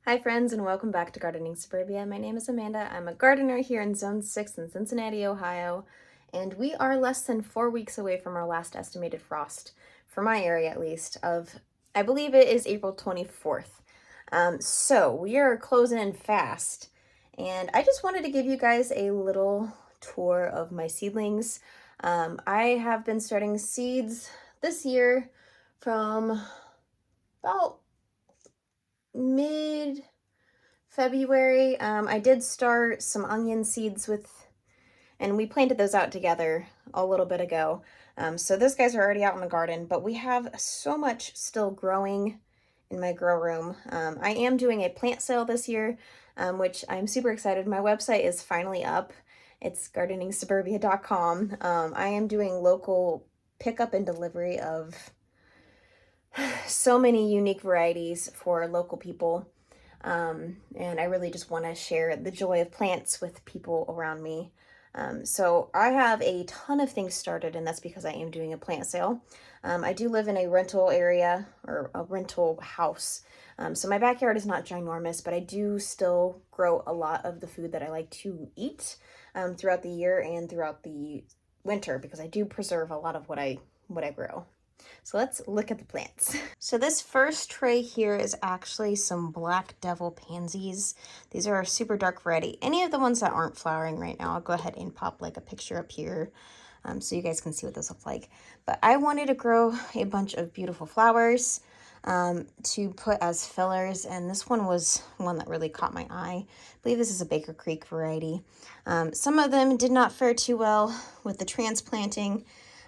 Hi friends and welcome back to Gardening Suburbia. My name is Amanda. I'm a gardener here in Zone 6 in Cincinnati, Ohio, and we are less than 4 weeks away from our last estimated frost, for my area at least, of, I believe it is April 24th. So we are closing in fast, and I just wanted to give you guys a little tour of my seedlings. I have been starting seeds this year from about mid-February. I did start some onion seeds and we planted those out together a little bit ago. So those guys are already out in the garden, but we have so much still growing in my grow room. I am doing a plant sale this year, which I'm super excited. My website is finally up. It's gardeningsuburbia.com. I am doing local pickup and delivery of so many unique varieties for local people. And I really just want to share the joy of plants with people around me. So I have a ton of things started, and that's because I am doing a plant sale. I do live in a rental area or a rental house. So my backyard is not ginormous, but I do still grow a lot of the food that I like to eat throughout the year and throughout the winter, because I do preserve a lot of what I grow. So let's look at the plants. So this first tray here is actually some Black Devil pansies. These are a super dark variety. Any of the ones that aren't flowering right now, I'll go ahead and pop like a picture up here so you guys can see what this looks like. But I wanted to grow a bunch of beautiful flowers to put as fillers, and this one was one that really caught my eye. I believe this is a Baker Creek variety. Some of them did not fare too well with the transplanting,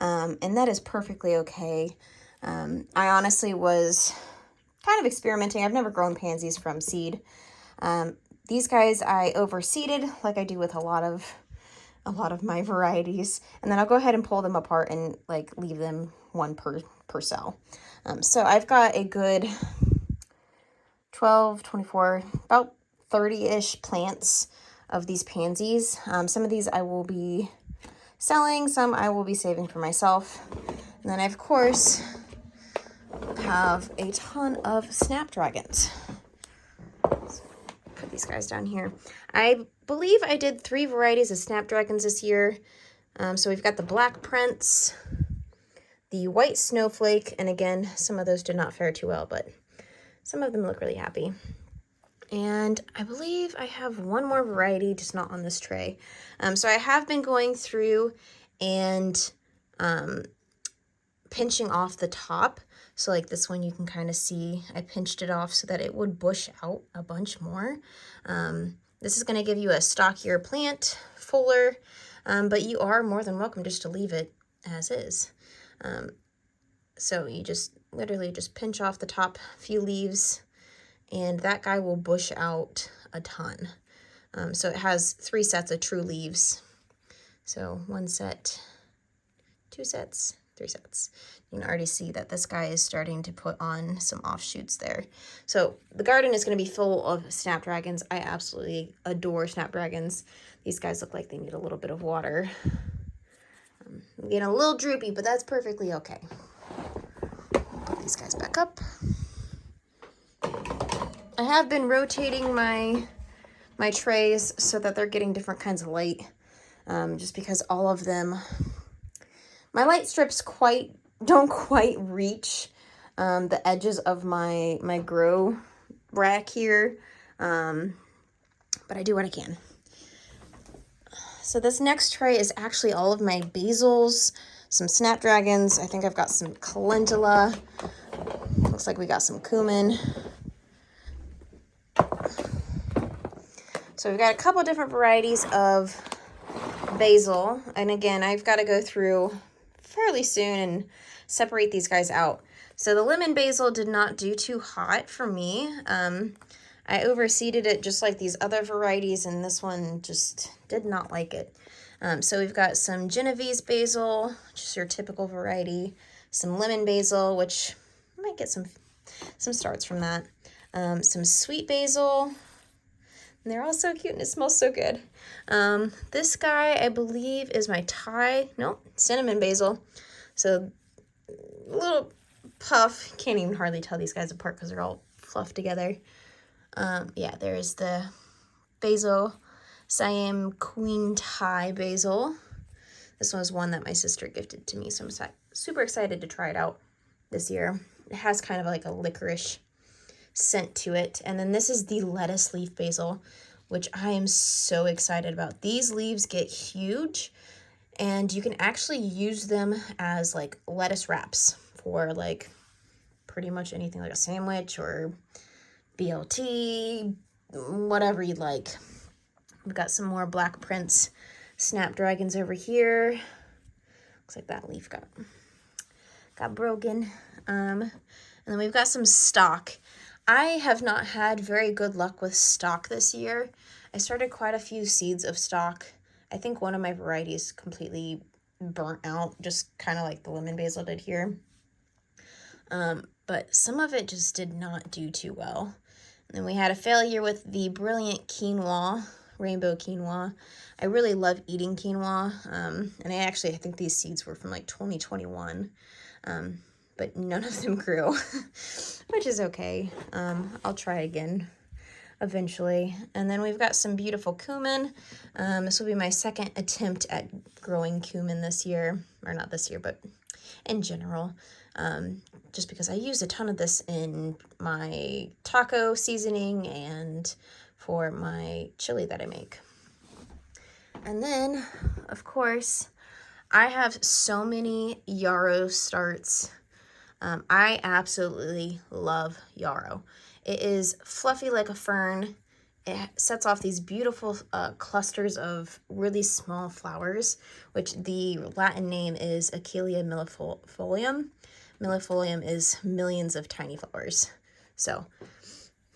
and that is perfectly okay. I honestly was kind of experimenting. I've never grown pansies from seed. These guys I overseeded, like I do with a lot of my varieties, and then I'll go ahead and pull them apart and like leave them one per cell. So I've got a good 12, 24, about 30-ish plants of these pansies. Some of these I will be selling, some I will be saving for myself. And then I, of course, have a ton of snapdragons. So put these guys down here. I believe I did 3 varieties of snapdragons this year. So we've got the Black Prince, the White Snowflake, and again, some of those did not fare too well, but some of them look really happy. And I believe I have one more variety, just not on this tray. So I have been going through and pinching off the top. So like this one, you can kind of see I pinched it off so that it would bush out a bunch more. This is going to give you a stockier plant, fuller, but you are more than welcome just to leave it as is. So you just literally just pinch off the top few leaves, and that guy will bush out a ton. So it has 3 sets of true leaves. So 1 set, 2 sets, 3 sets. You can already see that this guy is starting to put on some offshoots there. So the garden is going to be full of snapdragons. I absolutely adore snapdragons. These guys look like they need a little bit of water. I'm getting a little droopy, but that's perfectly okay. Put these guys back up. I have been rotating my trays so that they're getting different kinds of light, just because all of them, my light strips don't quite reach the edges of my grow rack here, but I do what I can. So this next tray is actually all of my basils, some snapdragons. I think I've got some calendula. Looks like we got some cumin. So we've got a couple different varieties of basil. And again, I've got to go through fairly soon and separate these guys out. So the lemon basil did not do too hot for me. I overseeded it just like these other varieties, and this one just did not like it. So we've got some Genovese basil, which is your typical variety, some lemon basil, which I might get some starts from that, some sweet basil. And they're all so cute and it smells so good. This guy, I believe, is my cinnamon basil. So a little puff. Can't even hardly tell these guys apart because they're all fluffed together. Yeah, there's the basil, Siam Queen Thai basil. This one was one that my sister gifted to me, so I'm super excited to try it out this year. It has kind of like a licorice scent to it. And then this is the lettuce leaf basil, which I am so excited about. These leaves get huge, and you can actually use them as like lettuce wraps for like pretty much anything, like a sandwich or BLT, whatever you'd like. We've got some more Black Prince snapdragons over here. Looks like that leaf got broken. And then we've got some stock. I have not had very good luck with stock this year. I started quite a few seeds of stock. I think one of my varieties completely burnt out, just kind of like the lemon basil did here. But some of it just did not do too well. And then we had a failure with the brilliant quinoa, rainbow quinoa. I really love eating quinoa, and I think these seeds were from like 2021, but none of them grew, which is okay. I'll try again eventually. And then we've got some beautiful cumin. This will be my second attempt at growing cumin this year, or not this year, but in general, just because I use a ton of this in my taco seasoning and for my chili that I make. And then, of course, I have so many yarrow starts. I absolutely love yarrow. It is fluffy like a fern. It sets off these beautiful clusters of really small flowers, which the Latin name is Achillea millefolium. Millefolium is millions of tiny flowers. So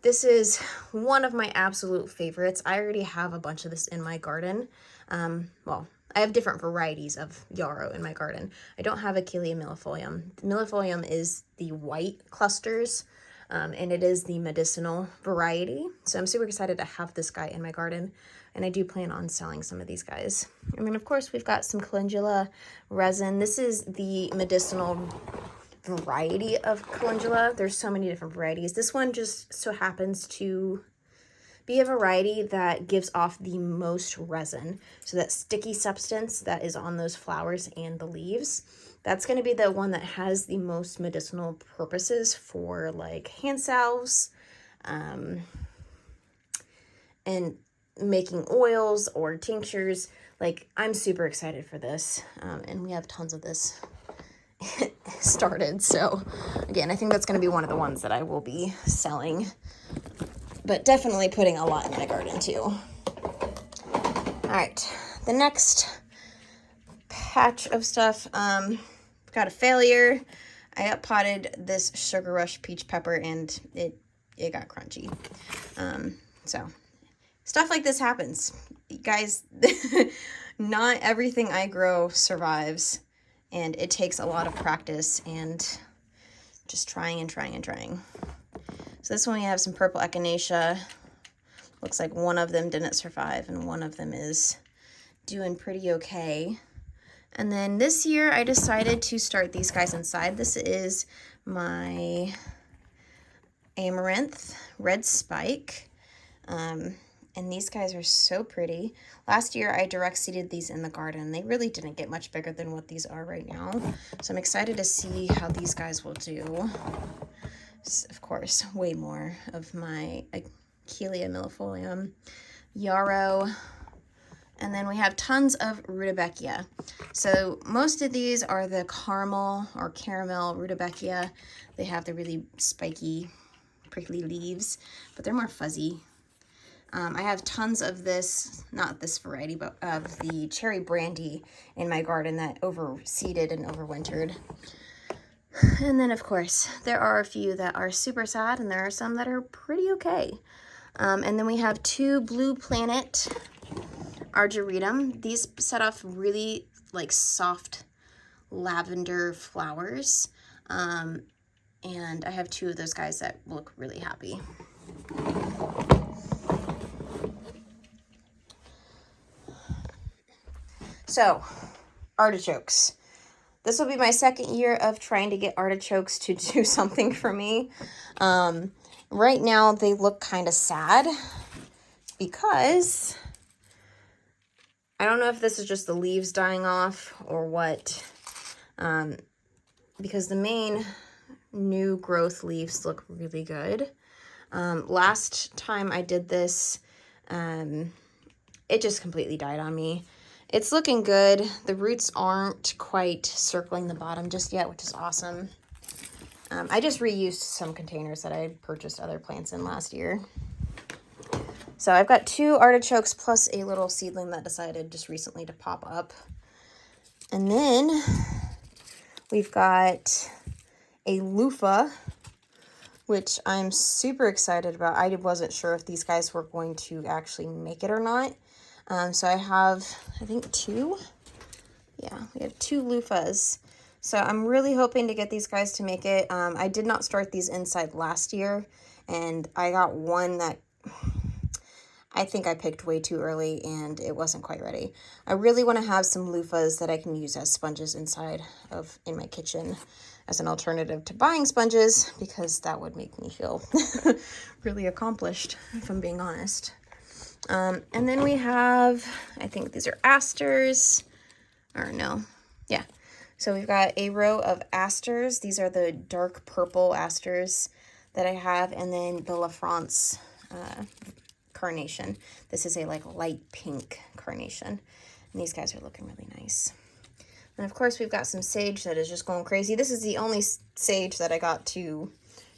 this is one of my absolute favorites. I already have a bunch of this in my garden. Well, I have different varieties of yarrow in my garden. I don't have Achillea millefolium. Millefolium is the white clusters, and it is the medicinal variety. So I'm super excited to have this guy in my garden, and I do plan on selling some of these guys. And then, of course, we've got some calendula resin. This is the medicinal variety of calendula. There's so many different varieties. This one just so happens to be a variety that gives off the most resin. So that sticky substance that is on those flowers and the leaves, that's going to be the one that has the most medicinal purposes for like hand salves, and making oils or tinctures. Like, I'm super excited for this, and we have tons of this started. So again, I think that's going to be one of the ones that I will be selling, but definitely putting a lot in my garden too. All right, the next patch of stuff, got a failure. I up-potted this Sugar Rush peach pepper and it got crunchy. So stuff like this happens. Guys, not everything I grow survives, and it takes a lot of practice and just trying and trying and trying. So this one we have some purple echinacea. Looks like one of them didn't survive and one of them is doing pretty okay. And then this year I decided to start these guys inside. This is my amaranth red spike. And these guys are so pretty. Last year I direct seeded these in the garden. They really didn't get much bigger than what these are right now. So I'm excited to see how these guys will do. Of course, way more of my Achillea millefolium, yarrow, and then we have tons of rudbeckia. So most of these are the caramel rudbeckia. They have the really spiky, prickly leaves, but they're more fuzzy. I have tons of this, not this variety, but of the cherry brandy in my garden that overseeded and overwintered. And then, of course, there are a few that are super sad, and there are some that are pretty okay. And then we have two Blue Planet Argyritum. These set off really like soft lavender flowers. And I have two of those guys that look really happy. So, artichokes. This will be my second year of trying to get artichokes to do something for me. Right now they look kind of sad because I don't know if this is just the leaves dying off or what, because the main new growth leaves look really good. Last time I did this, it just completely died on me. It's looking good. The roots aren't quite circling the bottom just yet, which is awesome. I just reused some containers that I purchased other plants in last year. So I've got 2 artichokes plus a little seedling that decided just recently to pop up. And then we've got a loofah, which I'm super excited about. I wasn't sure if these guys were going to actually make it or not. So I have, I think 2. Yeah, we have 2 loofahs. So I'm really hoping to get these guys to make it. I did not start these inside last year, and I got one that I think I picked way too early and it wasn't quite ready. I really want to have some loofahs that I can use as sponges inside of in my kitchen as an alternative to buying sponges, because that would make me feel really accomplished, if I'm being honest. And then we have, I think these are asters, or no, yeah. So we've got a row of asters. These are the dark purple asters that I have, and then the La France carnation. This is a like light pink carnation, and these guys are looking really nice. And of course we've got some sage that is just going crazy. This is the only sage that I got to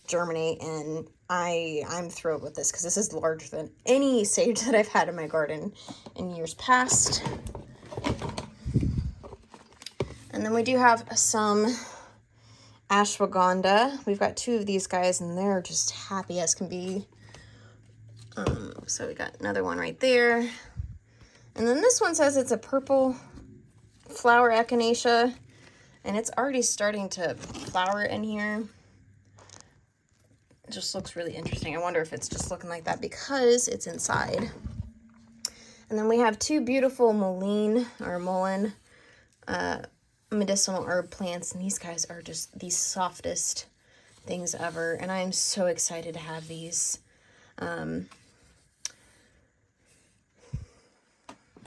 germinate, and I'm thrilled with this because this is larger than any sage that I've had in my garden in years past. And then we do have some ashwagandha. We've got 2 of these guys, and they're just happy as can be. So we got another one right there. And then this one says it's a purple flower echinacea, and it's already starting to flower in here. It just looks really interesting. I wonder if it's just looking like that because it's inside. And then we have 2 beautiful mullein medicinal herb plants, and these guys are just the softest things ever, and I am so excited to have these.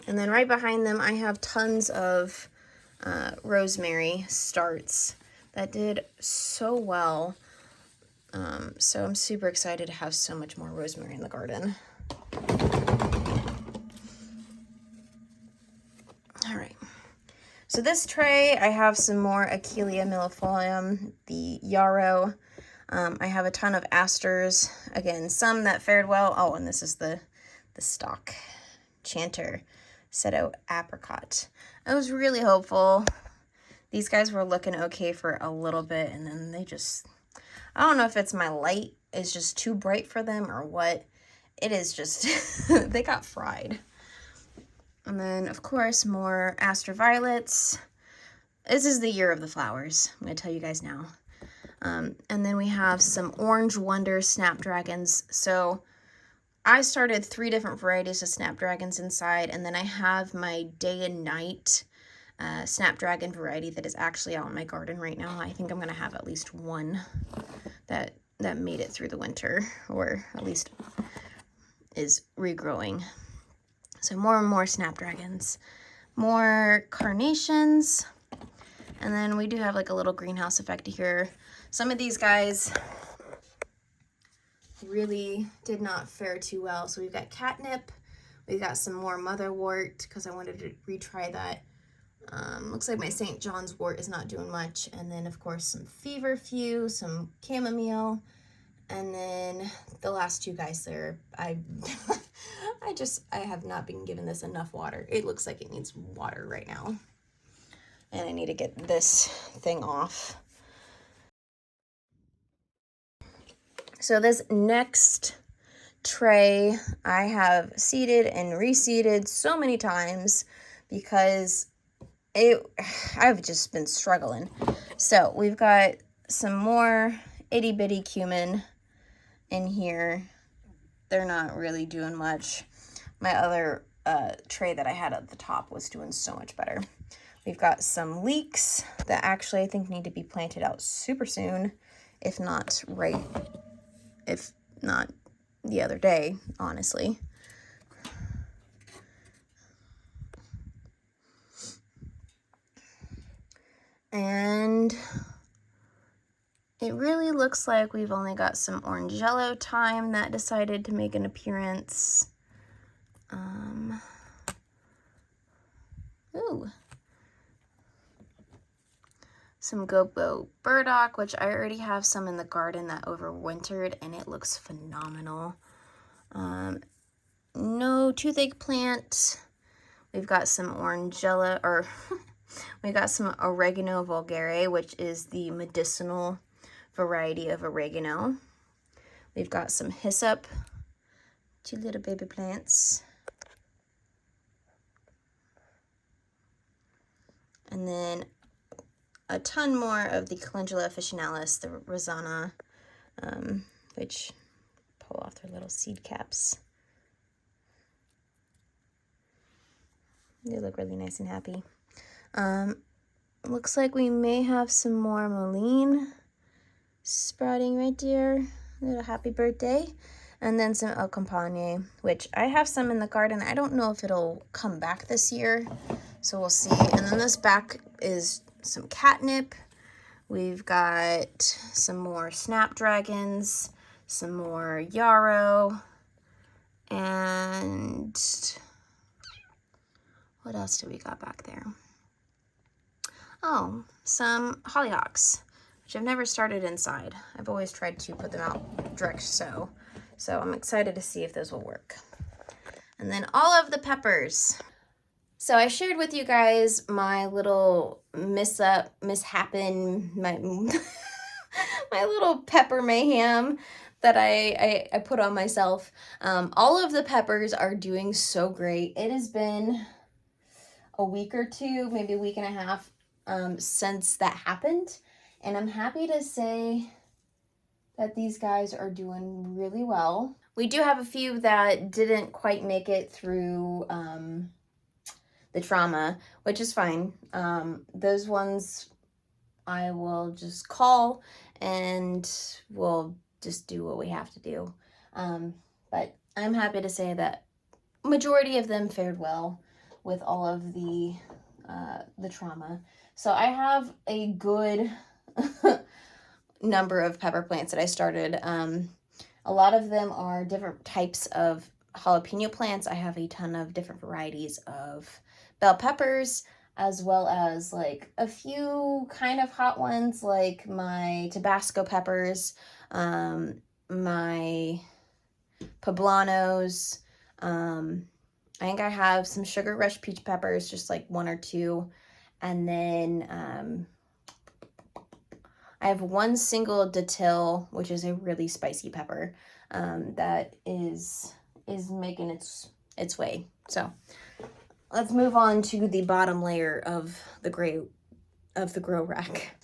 And then right behind them, I have tons of rosemary starts that did so well. So I'm super excited to have so much more rosemary in the garden. All right. So this tray, I have some more Achillea millefolium, the yarrow. I have a ton of asters. Again, some that fared well. Oh, and this is the stock chanter. Seto apricot. I was really hopeful. These guys were looking okay for a little bit, and then they just, I don't know if it's my light is just too bright for them or what. It is just, they got fried. And then, of course, more aster violets. This is the year of the flowers. I'm going to tell you guys now. And then we have some Orange Wonder snapdragons. So I started 3 different varieties of snapdragons inside, and then I have my day and night snapdragon variety that is actually out in my garden right now. I think I'm going to have at least one that made it through the winter, or at least is regrowing. So more and more snapdragons, more carnations, and then we do have like a little greenhouse effect here. Some of these guys really did not fare too well. So we've got catnip, we've got some more motherwort because I wanted to retry that. Looks like my St. John's wort is not doing much. And then of course some feverfew, some chamomile, and then the last 2 guys there, I have not been given this enough water. It looks like it needs water right now. And I need to get this thing off. So this next tray I have seeded and reseeded so many times because I've just been struggling. So we've got some more itty bitty cumin in here. They're not really doing much. My other tray that I had at the top was doing so much better. We've got some leeks that actually I think need to be planted out super soon, if not right. If not the other day, honestly. And it really looks like we've only got some orange yellow thyme that decided to make an appearance. Ooh. Some Go-Go burdock, which I already have some in the garden that overwintered, and it looks phenomenal. No toothache plant. We've got some orange yellow, or we got some oregano vulgare, which is the medicinal variety of oregano. We've got some hyssop, 2 little baby plants. And then a ton more of the Calendula officinalis, the Rosanna, which pull off their little seed caps. They look really nice and happy. Looks like we may have some more mullein sprouting right there. Little happy birthday. And then some El Campane, which I have some in the garden. I don't know if it'll come back this year, so we'll see. And then this back is some catnip. We've got some more snapdragons, some more yarrow, and what else do we got back there? Oh, some hollyhocks, which I've never started inside. I've always tried to put them out direct sow. So I'm excited to see if those will work. And then all of the peppers. So I shared with you guys my little mishappen, my my little pepper mayhem that I put on myself. All of the peppers are doing so great. It has been a week or two, maybe a week and a half since that happened. And I'm happy to say that these guys are doing really well. We do have a few that didn't quite make it through the trauma, which is fine. Those ones I will just call and we'll just do what we have to do. But I'm happy to say that majority of them fared well with all of the trauma. So I have a good number of pepper plants that I started. A lot of them are different types of jalapeno plants. I have a ton of different varieties of bell peppers, as well as like a few kind of hot ones like my Tabasco peppers, my poblanos. I think I have some sugar rush peach peppers, just like 1 or 2. And then I have one single datil, which is a really spicy pepper, that is making its way. So let's move on to the bottom layer of the grow rack.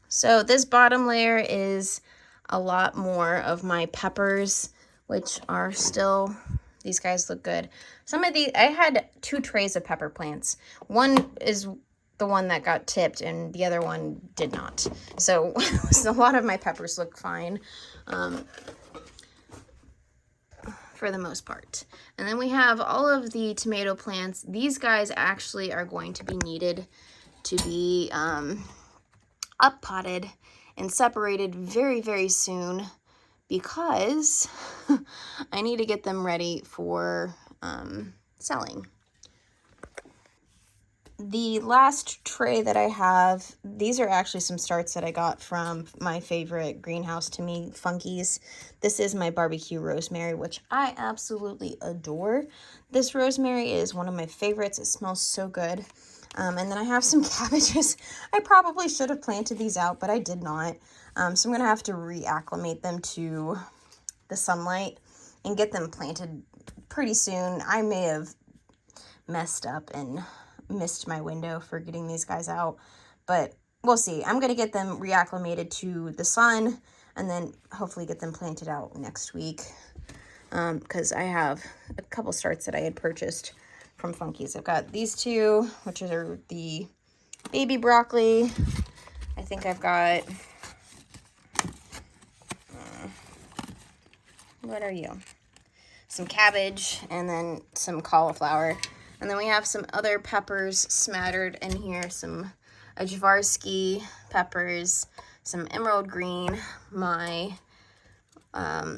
So this bottom layer is a lot more of my peppers, which are still, these guys look good. Some of these, I had 2 trays of pepper plants. One is the one that got tipped and the other one did not. So a lot of my peppers look fine for the most part. And then we have all of the tomato plants. These guys actually are going to be needed to be up potted and separated very, very soon because I need to get them ready for selling. The last tray that I have, these are actually some starts that I got from my favorite greenhouse to me, Funkies. This is my barbecue rosemary, which I absolutely adore. This rosemary is one of my favorites. It smells so good. And then I have some cabbages. I probably should have planted these out, but I did not. So I'm going to have to reacclimate them to the sunlight and get them planted pretty soon. I may have messed up and missed my window for getting these guys out, but we'll see. I'm going to get them reacclimated to the sun and then hopefully get them planted out next week because I have a couple starts that I had purchased from Funkies. I've got these 2, which are the baby broccoli. I think I've got What are you? Some cabbage, and then some cauliflower. And then we have some other peppers smattered in here, some Ajvarski peppers, some emerald green, my, I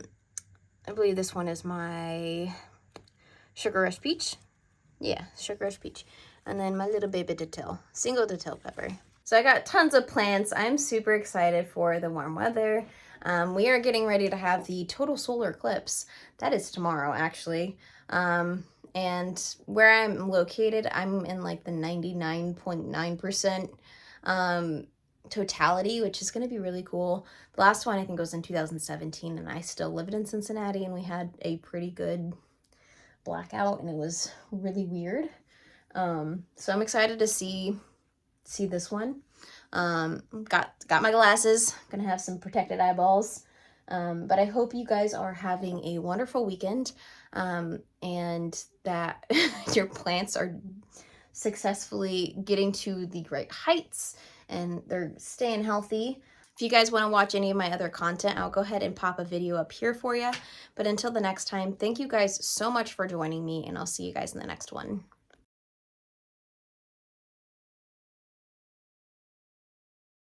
believe this one is my sugar rush peach. Yeah, sugar rush peach. And then my little baby dill, single dill pepper. So I got tons of plants. I'm super excited for the warm weather. We are getting ready to have the total solar eclipse. That is tomorrow, actually. And where I'm located, I'm in like the 99.9% totality, which is going to be really cool. The last one I think was in 2017, and I still lived in Cincinnati, and we had a pretty good blackout, and it was really weird. So I'm excited to see this one. Got my glasses, gonna have some protected eyeballs. But I hope you guys are having a wonderful weekend, and that your plants are successfully getting to the right heights and they're staying healthy. If you guys want to watch any of my other content, I'll go ahead and pop a video up here for you. But until the next time, thank you guys so much for joining me, and I'll see you guys in the next one.